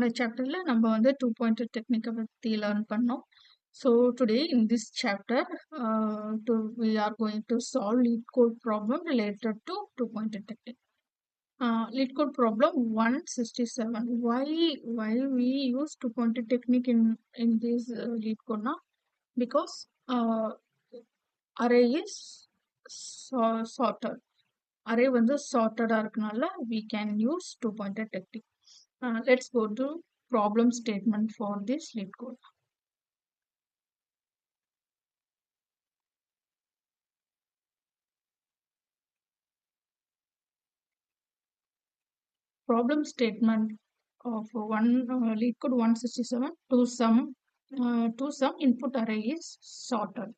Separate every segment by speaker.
Speaker 1: போன சாப்டர்ல நம்ம வந்து 2 pointer technique பத்தி லேர்ன் பண்ணோம். So today in this chapter, we are going to solve lead code problem related to 2 pointer technique. Lead code problem 167. Why we use 2 pointer technique in this lead code now? Because array is sorted. Array வந்து sorted இருக்கனால we can use 2 pointer technique. Let's go to problem statement for this lead code. Problem statement of one lead code 167 to some input array is sorted.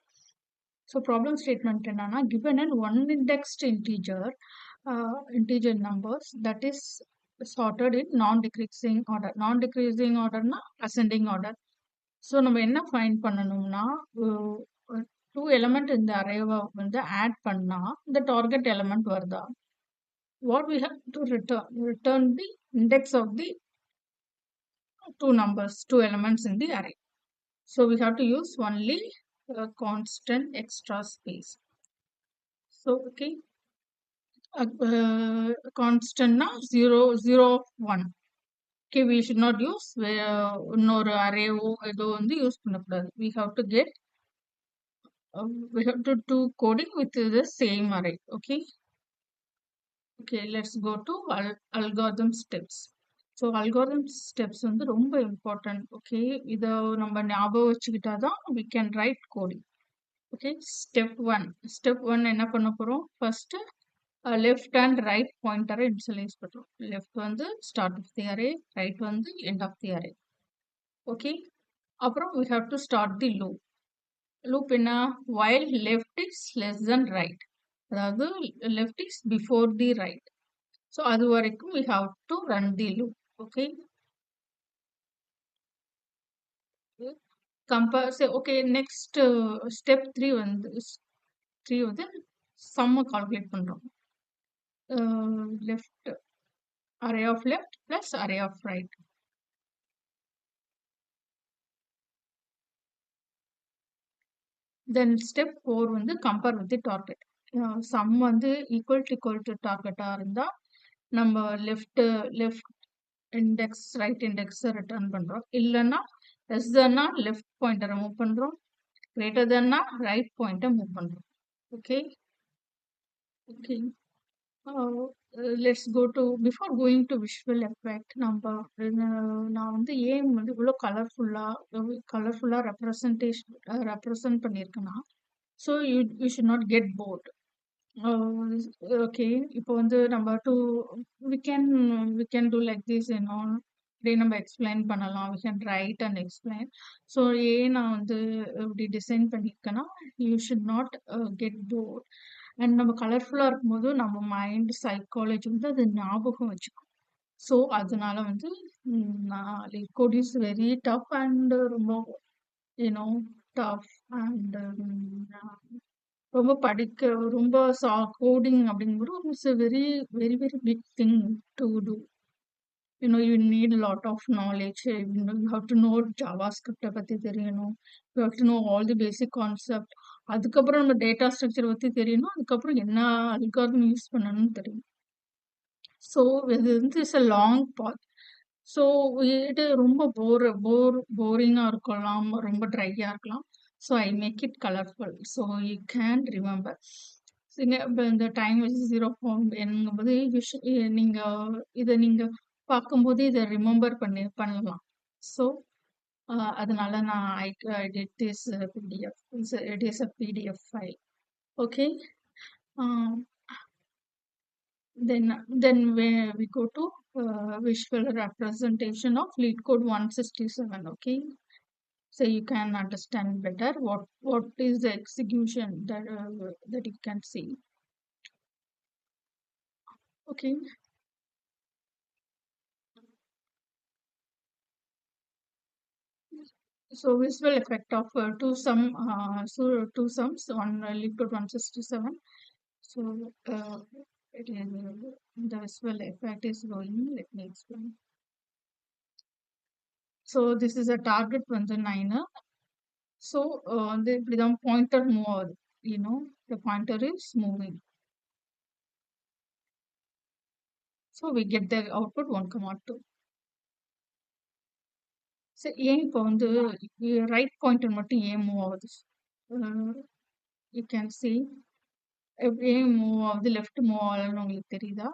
Speaker 1: So problem statement என்னன்னா given an one indexed integer numbers that is sorted in non-decreasing order. Non-decreasing order na ascending order. So நம்ம என்ன find பண்ணணும்னா two element இந்த அரேவை வந்து add பண்ணா இந்த target element வருதா? What we have to return the index of the two elements in the array. So we have to use only constant extra space. So okay, constant na 0 0 1. Okay, we should not use இன்னொரு அரேவோ ஏதோ வந்து use பண்ணக்கூடாது. We have to do coding with the same array. Okay, let's go to algorithm steps. So algorithm steps வந்து ரொம்ப important. Okay, இதை நம்ம ஞாபகம் வச்சுக்கிட்டாதான் we can write coding. Okay, step 1 என்ன பண்ண போறோம்? First left and right pointer initialize பண்றோம். Left வந்து start of the array, right வந்து end of the array. Okay, அப்புறம் we have to start the loop. Loop என்ன? While left is less than right. அதாவது left is before the right. So அது வரைக்கும் we have to run the loop. Okay, compare say okay, next step 3 வந்து sum calculate பண்றோம். Left array of left plus array of right. Then step 4 வந்து compare with the target. Sum வந்து equal to target இருந்தா நம்ம left index right index return பண்றோம். இல்லைன்னா less than left pointer move பண்றோம். Greater than right pointer move பண்றோம். Okay, let's go to before going to visual effect. நான் வந்து ஏன் வந்து இவ்வளோ கலர்ஃபுல்லா ரெப்ரசன்ட் பண்ணியிருக்கேன்னா so you should not get bored. Okay, இப்போ வந்து நம்ம we can do like this, அப்படியே நம்ம எக்ஸ்பிளைன் பண்ணலாம். we can write and explain. So ஏன் நான் வந்து இப்படி டிசைன் பண்ணியிருக்கேன்னா you should not get bored. And நம்ம கலர்ஃபுல்லாக இருக்கும்போது நம்ம மைண்ட் சைக்காலஜி வந்து அது ஞாபகம் வச்சுக்கும். ஸோ அதனால வந்து lead code is very tough and ரொம்ப tough and ரொம்ப ரொம்ப கோடிங் அப்படிங்கிறது it's very very very big thing to do. You need a lot of knowledge. You have to know JavaScript பத்தி தெரியணும். You have to know all the basic concept. அதுக்கப்புறம் நம்ம data structure பத்தி தெரியணும். அதுக்கப்புறம் என்ன அல்காரிதம் யூஸ் பண்ணணும்னு தெரியும். ஸோ இது வந்து it's a long path. So இது ரொம்ப போரிங்காக இருக்கலாம், ரொம்ப ட்ரையாக இருக்கலாம். So I make it colourful so you can remember. இப்போ இந்த டைம் வச்சு 0 என்னும்போது நீங்கள் பார்க்கும்போது இதை ரிமெம்பர் பண்ணலாம். ஸோ அதனால நான் I did this PDF. It is a PDF file. Okay. Then we go to visual representation of leetcode 167. Okay, so you can understand better what is the execution that you can see. Okay, so visual effect of two sums on leetcode 167. So it is the visual effect is going. Let me explain. So this is a target வந்து 9. So வந்து இப்படிதான் pointer move ஆகுது. The pointer is moving. So we get the output 1,2. So ஏன் இப்போ வந்து right pointer மட்டும் ஏன் move ஆகுது? You can see ஏன் move ஆகுது, left move ஆகலன்னு உங்களுக்கு தெரியுதா?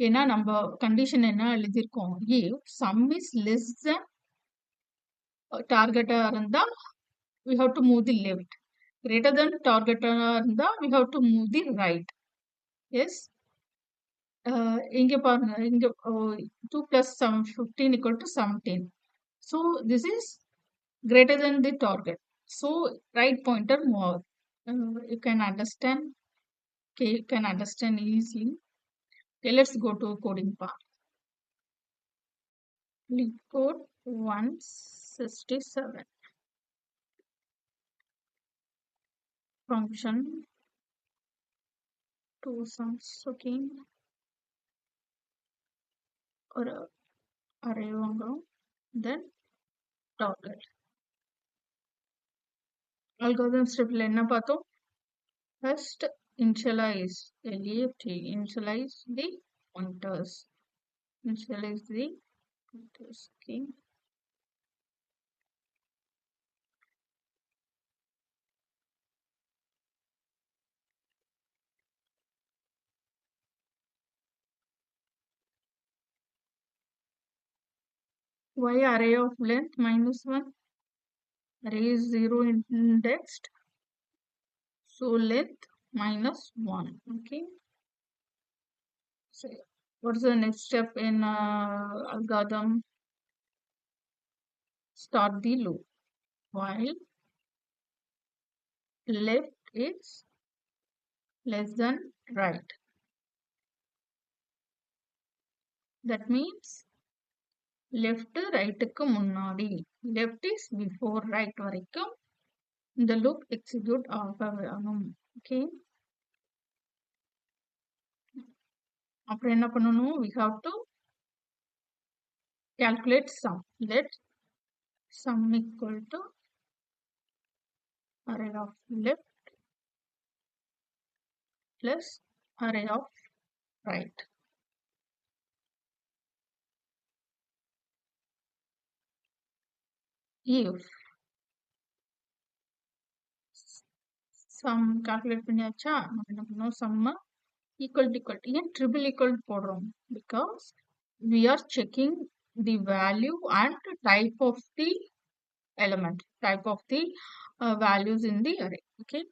Speaker 1: ஏன்னா நம்ம கண்டிஷன் என்ன எழுதியிருக்கோம், if sum is less than target இருந்தா we have to move the left, greater than target இருந்தா we have to move the right. Yes, இங்க பாருங்க, இங்க 2 plus 15 equal to 17. So this is greater than the target, so right pointer move. You can understand. Okay, you can understand easily. Okay, let's go to coding part. leetcode167 function two sums. Okay, or array வாங்குறோம், then target. algorithm stepல என்ன பார்த்தோம்? First initialize left, initialize the pointers, initialize the pointers. Okay, why array of length -1? Array is 0 indexed, so length -1. Okay, so what's the next step in algorithm? Start the loop while left is less than right. That means left right க்கு முன்னாடி, left is before right வரைக்கும் இந்த loop execute ஆகணும். Okay, அப்புறம் என்ன பண்ணணும்? We have to calculate sum. Let sum equal to array of left plus array of right. If sum calculate பண்ணியாச்சா, நம்ம என்ன பண்ணணும்? sum equal to ஏன் triple equal போடுறோம்? Because we are checking the value and type of the element, type of the values in the array. Okay,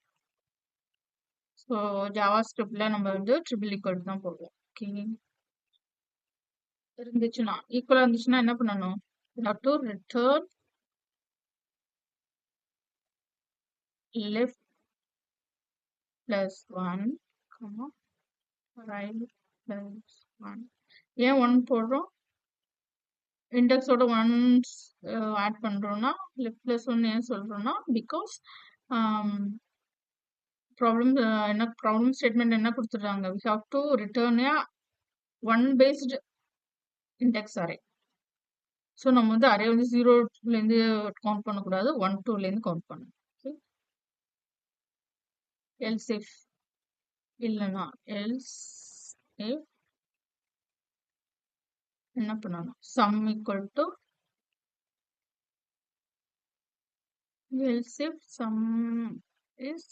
Speaker 1: so JavaScriptல நம்ம வந்து triple equal தான் போடுவோம். Okay, இருந்துச்சுன்னா ஈக்குவலா இருந்துச்சுன்னா என்ன பண்ணணும்? We have to return left plus 1, right plus 1. ஏன் 1 போடுறோம்? இண்டெக்ஸோட ஒன்ஸ் ஆட் பண்றோம்னா லெஃப்ட் பிளஸ் 1 ஏன் சொல்றோம்னா, பிகாஸ் ப்ராப்ளம் ஸ்டேட்மெண்ட் என்ன கொடுத்துடுறாங்க, we have to return a one based index array. So நம்ம வந்து அரே வந்து 0லேருந்து கவுண்ட் பண்ணக்கூடாது, 1 2லேருந்து கவுண்ட் பண்ணணும். else if இல்லைன்னா else if என்ன பண்ணணும்? sum equal to else if sum is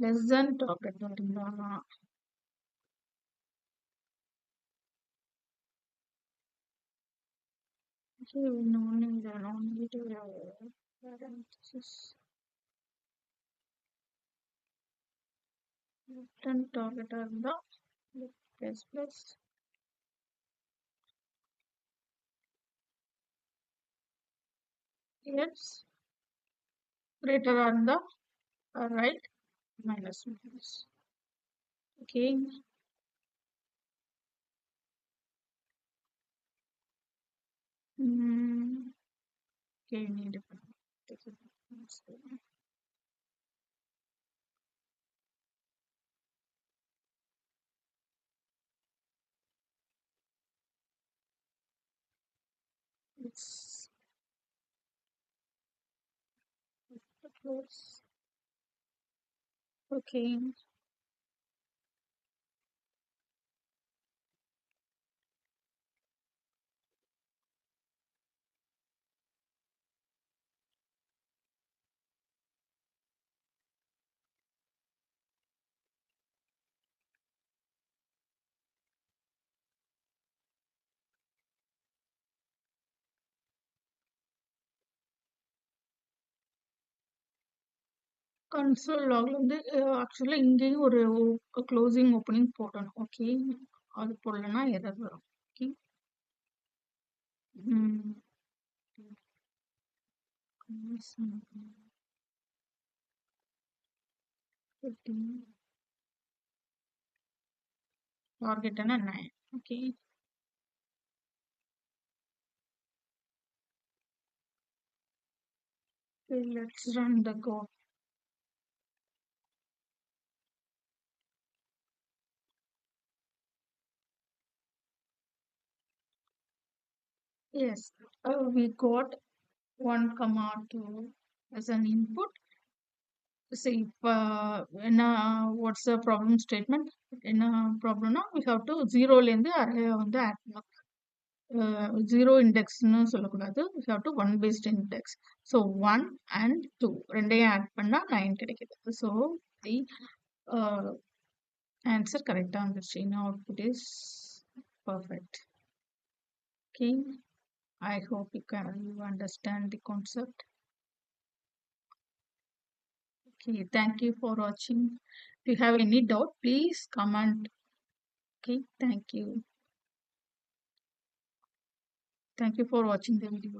Speaker 1: less than target இருந்தானா, okay, no need to parenthesis return target இருந்தா plus plus else greater இருந்தா right minus minus. Okay, okay, you need to it's Yes. Okay. Console லாக்ல வந்து ஆக்சுவலா இங்கேயும் ஒரு closing opening போடணும். Okay. அது போடலன்னா எரர் வரும். ஓகே. ம். டார்கெட் என்ன 9. Okay. Let's run the code. Yes, we got 1 comma 2 as an input. See, what's the problem statement? In a problem, we have to 0 length array on the add. 0 index we have to 1 based index. So 1 and 2 ரெண்டையும் add பண்ணா 9 கிடைக்குது. So the uh, answer correct on the chain output is perfect. Okay, I hope you understand the concept. Okay, thank you for watching. If you have any doubt, please comment. Okay, thank you. Thank you for watching the video.